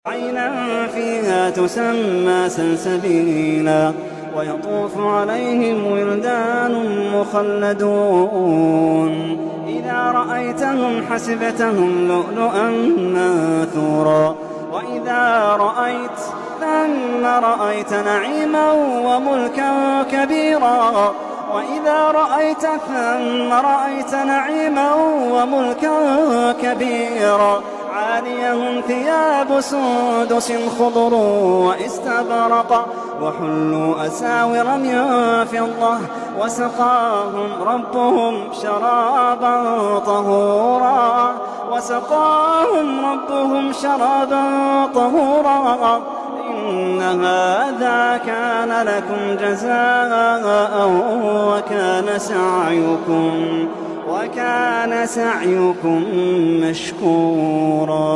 عينا فيها تسمى سلسبيلا ويطوف عليهم ولدان مخلدون إذا رأيتهم حسبتهم لؤلؤا منثورا وإذا رأيت ثم رأيت نعيما وملكا كبيرا وإذا رأيت ثم رأيت نعيما وملكا كبيرا عاليهم ثياب سندس خضر واستبرق وحلوا أساور من فضة وسقاهم ربهم شرابا طهورا إن هذا كان لكم جزاء وكان سعيكم مشكورا.